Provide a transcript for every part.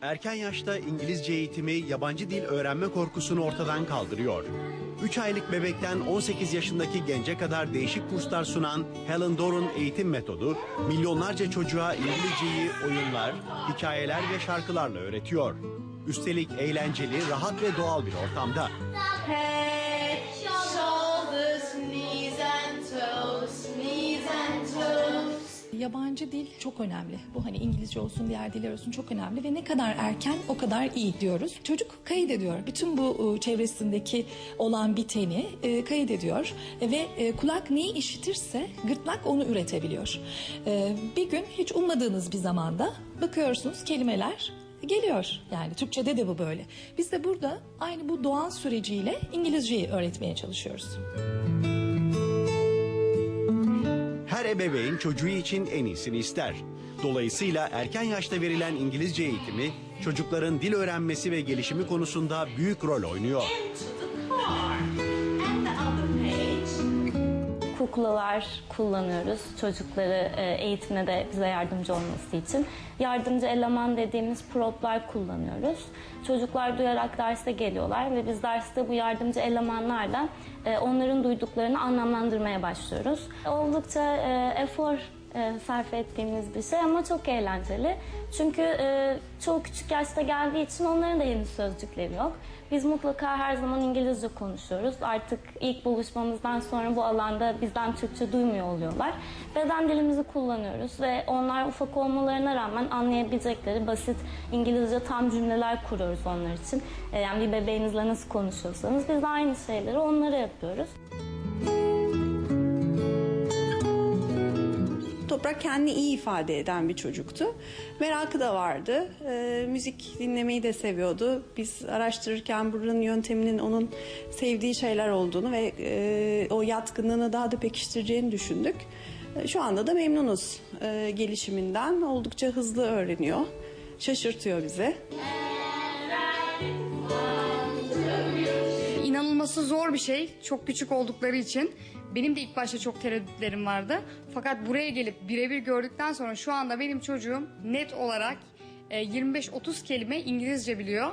Erken yaşta İngilizce eğitimi yabancı dil öğrenme korkusunu ortadan kaldırıyor. 3 aylık bebekten 18 yaşındaki gence kadar değişik kurslar sunan Helen Doron eğitim metodu, milyonlarca çocuğa İngilizceyi oyunlar, hikayeler ve şarkılarla öğretiyor. Üstelik eğlenceli, rahat ve doğal bir ortamda. Head, shoulders, knees and toes, knees and toes. Yabancı dil çok önemli. Bu hani İngilizce olsun, diğer diller olsun çok önemli ve ne kadar erken o kadar iyi diyoruz. Çocuk kaydediyor. Bütün bu çevresindeki olan biteni kaydediyor ve kulak neyi işitirse gırtlak onu üretebiliyor. Bir gün hiç ummadığınız bir zamanda bakıyorsunuz kelimeler geliyor. Yani Türkçe'de de bu böyle. Biz de burada aynı bu doğal süreciyle İngilizceyi öğretmeye çalışıyoruz. Her ebeveyn çocuğu için en iyisini ister. Dolayısıyla erken yaşta verilen İngilizce eğitimi çocukların dil öğrenmesi ve gelişimi konusunda büyük rol oynuyor. Kuklalar kullanıyoruz çocukları eğitimde de bize yardımcı olması için. Yardımcı eleman dediğimiz proplar kullanıyoruz. Çocuklar duyarak derse geliyorlar ve biz derste bu yardımcı elemanlarla onların duyduklarını anlamlandırmaya başlıyoruz. Oldukça efor sarf ettiğimiz bir şey ama çok eğlenceli. Çünkü çoğu küçük yaşta geldiği için onların da henüz sözcükleri yok. Biz mutlaka her zaman İngilizce konuşuyoruz. Artık ilk buluşmamızdan sonra bu alanda bizden Türkçe duymuyor oluyorlar. Beden dilimizi kullanıyoruz ve onlar ufak olmalarına rağmen anlayabilecekleri basit İngilizce tam cümleler kuruyoruz onlar için. Yani bir bebeğinizle nasıl konuşuyorsanız biz de aynı şeyleri onlara yapıyoruz. Toprak kendini iyi ifade eden bir çocuktu. Merakı da vardı. Müzik dinlemeyi de seviyordu. Biz araştırırken buranın yönteminin onun sevdiği şeyler olduğunu ve o yatkınlığını daha da pekiştireceğini düşündük. Şu anda da memnunuz gelişiminden. Oldukça hızlı öğreniyor. Şaşırtıyor bizi. İnanılması zor bir şey. Çok küçük oldukları için. Benim de ilk başta çok tereddütlerim vardı. Fakat buraya gelip birebir gördükten sonra şu anda benim çocuğum net olarak 25-30 kelime İngilizce biliyor.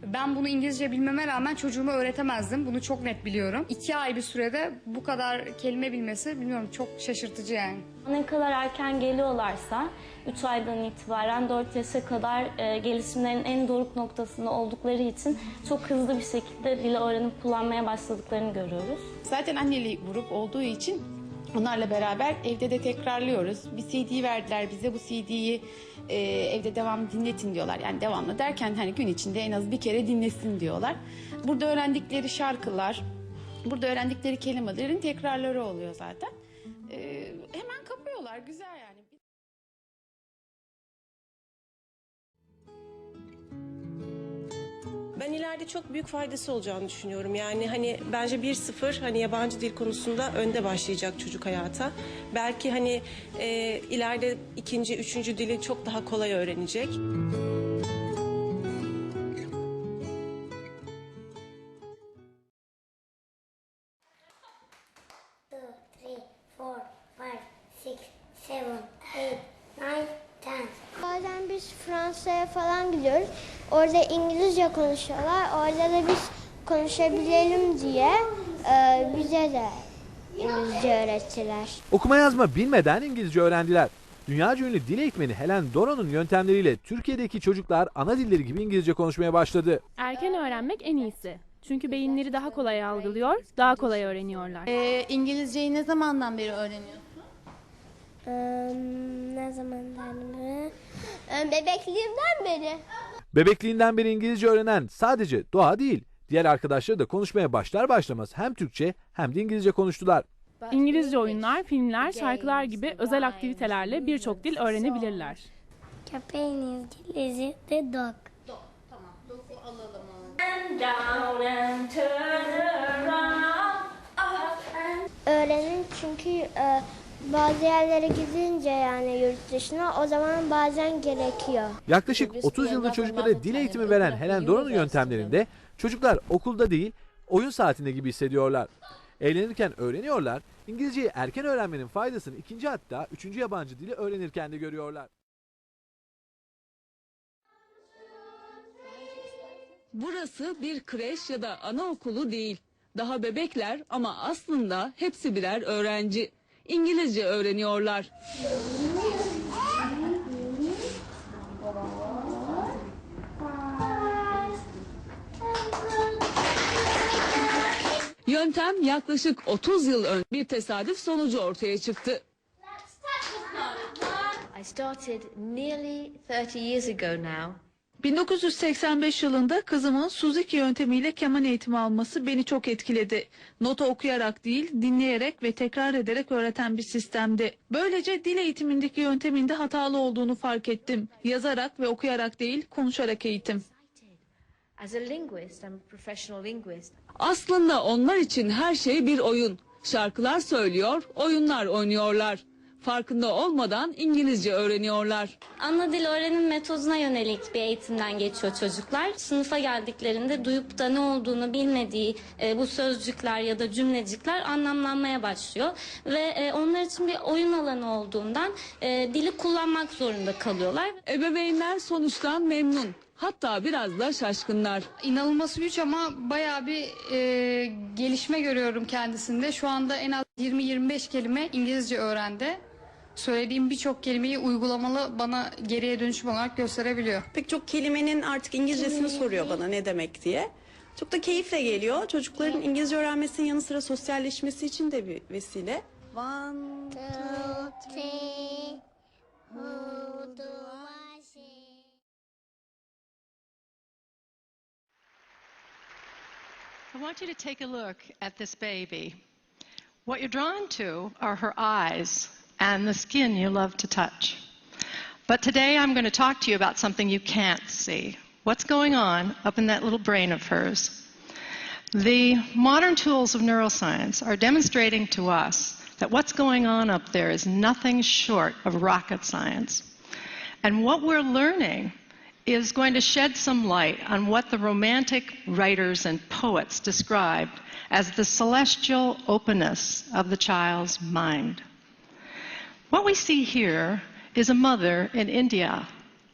Ben bunu İngilizce bilmeme rağmen çocuğuma öğretemezdim. Bunu çok net biliyorum. 2 ay bir sürede bu kadar kelime bilmesi bilmiyorum çok şaşırtıcı yani. Ne kadar erken geliyorlarsa 3 aydan itibaren 4 yaşa kadar gelişimlerin en doruk noktasında oldukları için çok hızlı bir şekilde dili öğrenip kullanmaya başladıklarını görüyoruz. Zaten anneli grup olduğu için onlarla beraber evde de tekrarlıyoruz. Bir CD verdiler bize, bu CD'yi evde devamlı dinletin diyorlar. Yani devamlı derken hani gün içinde en az bir kere dinlesin diyorlar. Burada öğrendikleri şarkılar, burada öğrendikleri kelimelerin tekrarları oluyor zaten. Hemen kapıyorlar, güzel yani. Ben ileride çok büyük faydası olacağını düşünüyorum. Yani hani bence 1-0 hani yabancı dil konusunda önde başlayacak çocuk hayata. Belki hani ileride 2. 3. dili çok daha kolay öğrenecek. 2, 3, 4, 5, 6, 7, 8, 9, 10. Bazen biz Fransa'ya falan gidiyoruz. Orada İngilizce konuşuyorlar. Orada da biz konuşabilelim diye bize de İngilizce öğrettiler. Okuma yazma bilmeden İngilizce öğrendiler. Dünyaca ünlü dil eğitmeni Helen Doron'un yöntemleriyle Türkiye'deki çocuklar ana dilleri gibi İngilizce konuşmaya başladı. Erken öğrenmek en iyisi. Çünkü beyinleri daha kolay algılıyor, daha kolay öğreniyorlar. İngilizceyi ne zamandan beri öğreniyorsun? Ne zamandan beri? Bebekliğimden beri. Bebekliğinden beri İngilizce öğrenen sadece Doğa değil, diğer arkadaşları da konuşmaya başlar başlamaz hem Türkçe hem de İngilizce konuştular. İngilizce oyunlar, filmler, şarkılar gibi özel aktivitelerle birçok dil öğrenebilirler. Köpeğin İngilizce de dog. Dog, tamam. Dog'u alalım. Öğrenin çünkü bazı yerlere gidince yani yurt dışına o zaman bazen gerekiyor. Yaklaşık 30 yıldır çocuklara dil eğitimi veren Helen Doron'un yöntemlerinde çocuklar okulda değil, oyun saatinde gibi hissediyorlar. Eğlenirken öğreniyorlar, İngilizceyi erken öğrenmenin faydasını 2. hatta 3. yabancı dili öğrenirken de görüyorlar. Burası bir kreş ya da anaokulu değil. Daha bebekler ama aslında hepsi birer öğrenci. İngilizce öğreniyorlar. Yöntem yaklaşık 30 yıl önce bir tesadüf sonucu ortaya çıktı. I started nearly 30 years ago now. 1985 yılında kızımın Suzuki yöntemiyle keman eğitimi alması beni çok etkiledi. Nota okuyarak değil, dinleyerek ve tekrar ederek öğreten bir sistemdi. Böylece dil eğitimindeki yönteminde hatalı olduğunu fark ettim. Yazarak ve okuyarak değil, konuşarak eğitim. As a linguist, I'm a professional linguist. Aslında onlar için her şey bir oyun. Şarkılar söylüyor, oyunlar oynuyorlar. Farkında olmadan İngilizce öğreniyorlar. Ana dil öğrenim metoduna yönelik bir eğitimden geçiyor çocuklar. Sınıfa geldiklerinde duyup da ne olduğunu bilmediği bu sözcükler ya da cümlecikler anlamlanmaya başlıyor. Ve onlar için bir oyun alanı olduğundan dili kullanmak zorunda kalıyorlar. Ebeveynler sonuçtan memnun. Hatta biraz da şaşkınlar. İnanılması güç ama bayağı bir gelişme görüyorum kendisinde. Şu anda en az 20-25 kelime İngilizce öğrendi. Söylediğim birçok kelimeyi uygulamalı bana geriye dönüşüm olarak gösterebiliyor. Pek çok kelimenin artık İngilizcesini soruyor bana ne demek diye. Çok da keyifle geliyor. Çocukların İngilizce öğrenmesinin yanı sıra sosyalleşmesi için de bir vesile. 1, 2, 3, I want you to take a look at this baby. What you're drawn to are her eyes and the skin you love to touch. But today I'm going to talk to you about something you can't see. What's going on up in that little brain of hers? The modern tools of neuroscience are demonstrating to us that what's going on up there is nothing short of rocket science. And what we're learning is going to shed some light on what the Romantic writers and poets described as the celestial openness of the child's mind. What we see here is a mother in India,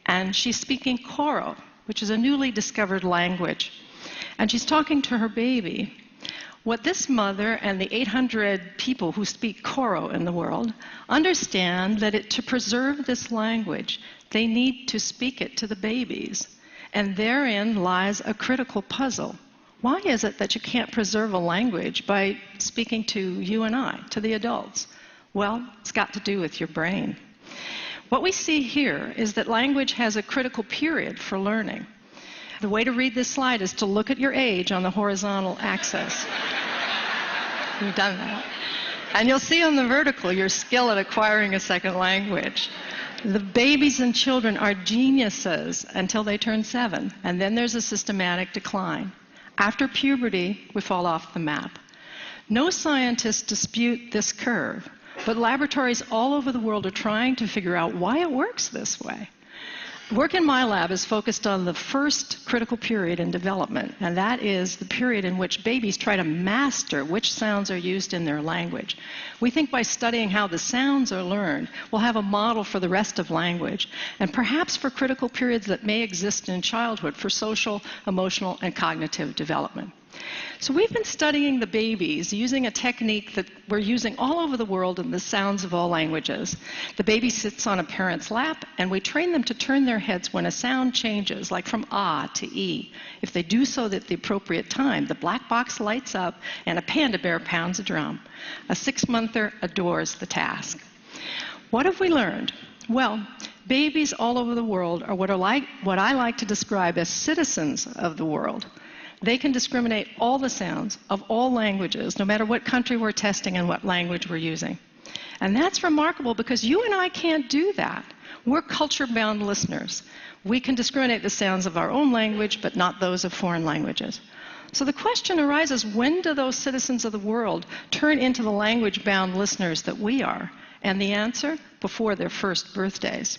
and she's speaking Koro, which is a newly discovered language, and she's talking to her baby. What this mother and the 800 people who speak Koro in the world understand that to preserve this language, they need to speak it to the babies. And therein lies a critical puzzle. Why is it that you can't preserve a language by speaking to you and I, to the adults? Well, it's got to do with your brain. What we see here is that language has a critical period for learning. The way to read this slide is to look at your age on the horizontal axis. You've done that. And you'll see on the vertical your skill at acquiring a second language. The babies and children are geniuses until they turn 7, and then there's a systematic decline. After puberty, we fall off the map. No scientists dispute this curve, but laboratories all over the world are trying to figure out why it works this way. Work in my lab is focused on the first critical period in development, and that is the period in which babies try to master which sounds are used in their language. We think by studying how the sounds are learned, we'll have a model for the rest of language, and perhaps for critical periods that may exist in childhood for social, emotional, and cognitive development. So we've been studying the babies using a technique that we're using all over the world in the sounds of all languages. The baby sits on a parent's lap, and we train them to turn their heads when a sound changes, like from ah to e. If they do so at the appropriate time, the black box lights up and a panda bear pounds a drum. A 6-monther adores the task. What have we learned? Well, babies all over the world are what I like to describe as citizens of the world. They can discriminate all the sounds of all languages, no matter what country we're testing and what language we're using. And that's remarkable because you and I can't do that. We're culture-bound listeners. We can discriminate the sounds of our own language, but not those of foreign languages. So the question arises, when do those citizens of the world turn into the language-bound listeners that we are? And the answer? Before their first birthdays.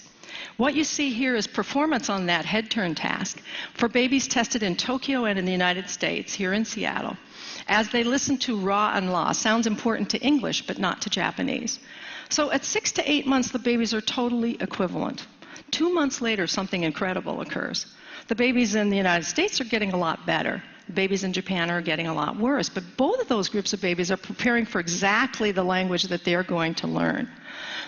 What you see here is performance on that head turn task for babies tested in Tokyo and in the United States, here in Seattle, as they listen to ra and la, sounds important to English but not to Japanese. So at 6 to 8 months, the babies are totally equivalent. 2 months later, something incredible occurs. The babies in the United States are getting a lot better. The babies in Japan are getting a lot worse. But both of those groups of babies are preparing for exactly the language that they're going to learn.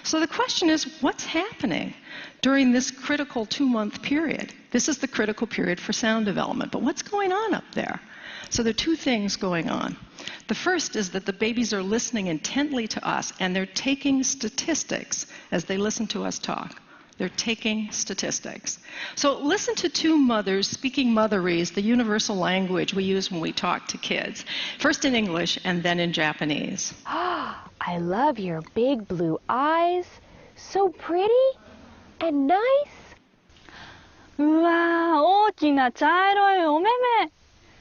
So the question is, what's happening during this critical 2-month period? This is the critical period for sound development. But what's going on up there? So there are two things going on. The first is that the babies are listening intently to us, and they're taking statistics as they listen to us talk. They're taking statistics. So listen to two mothers speaking motherese, the universal language we use when we talk to kids. First in English and then in Japanese. I love your big blue eyes. So pretty and nice. うわー、大きな茶色いお目目。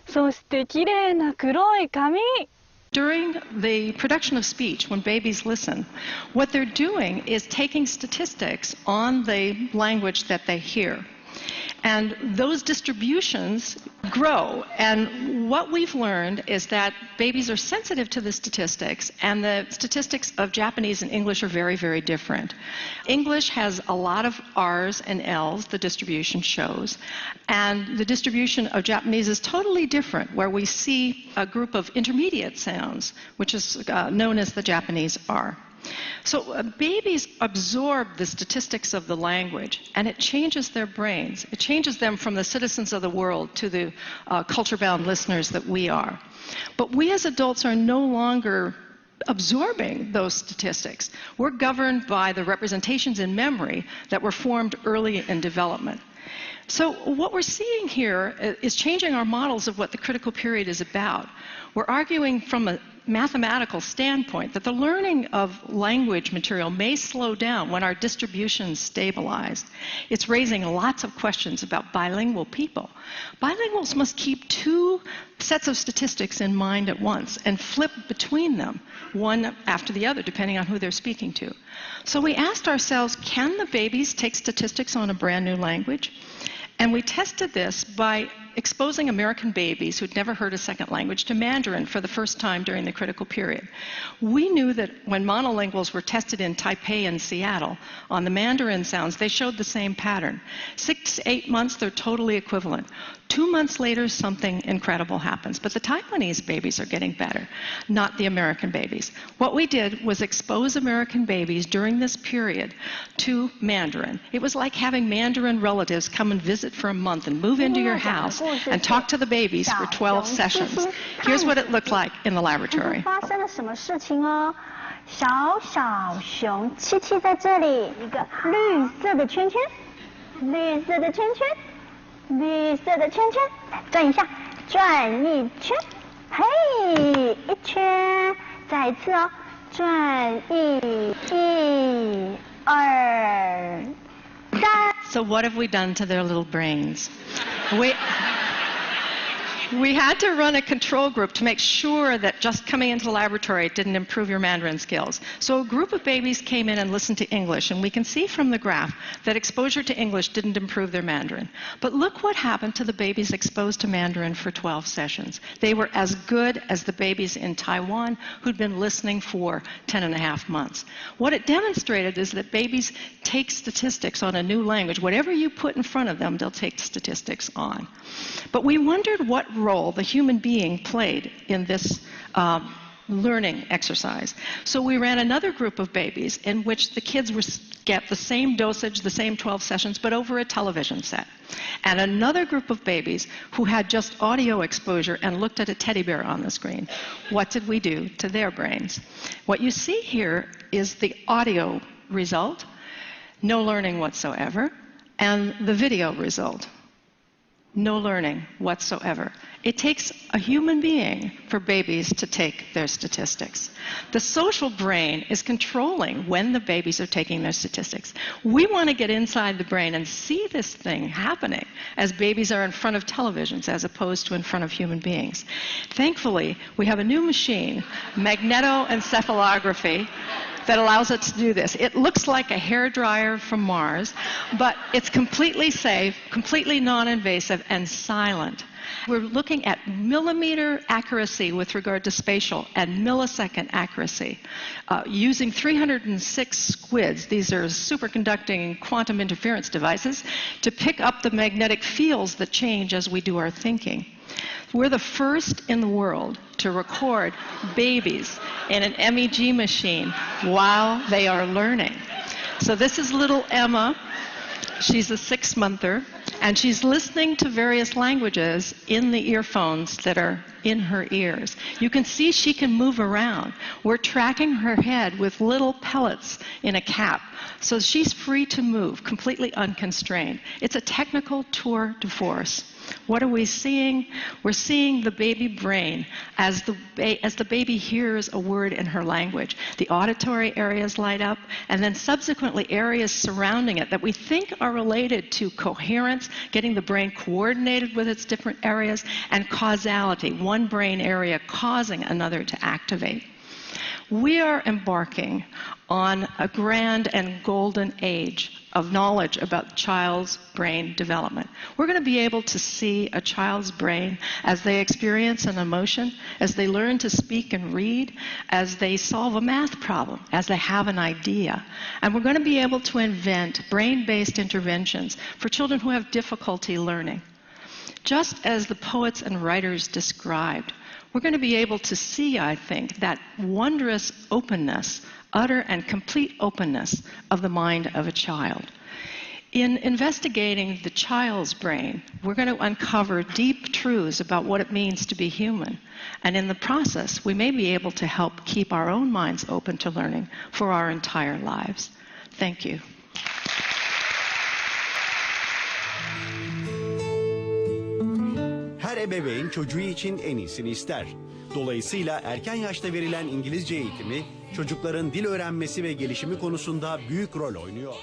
そして綺麗な黒い髪。During the production of speech, when babies listen, what they're doing is taking statistics on the language that they hear. And those distributions grow. And what we've learned is that babies are sensitive to the statistics, and the statistics of Japanese and English are very, very different. English has a lot of R's and L's, the distribution shows, and the distribution of Japanese is totally different, where we see a group of intermediate sounds, which is known as the Japanese R. So babies absorb the statistics of the language, and it changes their brains. It changes them from the citizens of the world to the culture-bound listeners that we are. But we as adults are no longer absorbing those statistics. We're governed by the representations in memory that were formed early in development. So what we're seeing here is changing our models of what the critical period is about. We're arguing from a mathematical standpoint that the learning of language material may slow down when our distribution stabilized. It's raising lots of questions about bilingual people. Bilinguals must keep two sets of statistics in mind at once and flip between them, one after the other, depending on who they're speaking to. So we asked ourselves, can the babies take statistics on a brand new language? And we tested this by exposing American babies who'd never heard a second language to Mandarin for the first time during the critical period. We knew that when monolinguals were tested in Taipei and Seattle on the Mandarin sounds, they showed the same pattern. 6 to 8 months, they're totally equivalent. 2 months later, something incredible happens. But the Taiwanese babies are getting better, not the American babies. What we did was expose American babies during this period to Mandarin. It was like having Mandarin relatives come and visit for a month and move into your house and talk to the babies for 12 sessions. Here's what it looked like in the laboratory. 发生了什么事情哦？小小熊七七在这里，一个绿色的圈圈，绿色的圈圈，绿色的圈圈，转一下，转一圈，嘿，一圈，再一次哦，转一二三。 So what have we done to their little brains? We had to run a control group to make sure that just coming into the laboratory didn't improve your Mandarin skills. So a group of babies came in and listened to English, and we can see from the graph that exposure to English didn't improve their Mandarin. But look what happened to the babies exposed to Mandarin for 12 sessions. They were as good as the babies in Taiwan who'd been listening for 10.5 months. What it demonstrated is that babies take statistics on a new language. Whatever you put in front of them, they'll take statistics on. But we wondered what role the human being played in this learning exercise. So we ran another group of babies in which the kids get the same dosage, the same 12 sessions, but over a television set. And another group of babies who had just audio exposure and looked at a teddy bear on the screen. What did we do to their brains? What you see here is the audio result, no learning whatsoever, and the video result. No learning whatsoever. It takes a human being for babies to take their statistics. The social brain is controlling when the babies are taking their statistics. We want to get inside the brain and see this thing happening as babies are in front of televisions as opposed to in front of human beings. Thankfully, we have a new machine, magnetoencephalography, that allows us to do this. It looks like a hairdryer from Mars, but it's completely safe, completely non-invasive, and silent. We're looking at millimeter accuracy with regard to spatial and millisecond accuracy using 306 squids. These are superconducting quantum interference devices to pick up the magnetic fields that change as we do our thinking. We're the first in the world to record babies in an MEG machine while they are learning. So this is little Emma. She's a 6-monther, and she's listening to various languages in the earphones that are in her ears. You can see she can move around. We're tracking her head with little pellets in a cap, so she's free to move, completely unconstrained. It's a technical tour de force. What are we seeing? We're seeing the baby brain as the baby hears a word in her language. The auditory areas light up, and then subsequently areas surrounding it that we think are related to coherence, getting the brain coordinated with its different areas, and causality, one brain area causing another to activate. We are embarking on a grand and golden age of knowledge about child's brain development. We're going to be able to see a child's brain as they experience an emotion, as they learn to speak and read, as they solve a math problem, as they have an idea. And we're going to be able to invent brain-based interventions for children who have difficulty learning. Just as the poets and writers described, we're going to be able to see, I think, that wondrous openness, utter and complete openness of the mind of a child. In investigating the child's brain, we're going to uncover deep truths about what it means to be human. And in the process, we may be able to help keep our own minds open to learning for our entire lives. Thank you. Her ebeveyn çocuğu için en iyisini ister. Dolayısıyla erken yaşta verilen İngilizce eğitimi çocukların dil öğrenmesi ve gelişimi konusunda büyük rol oynuyor.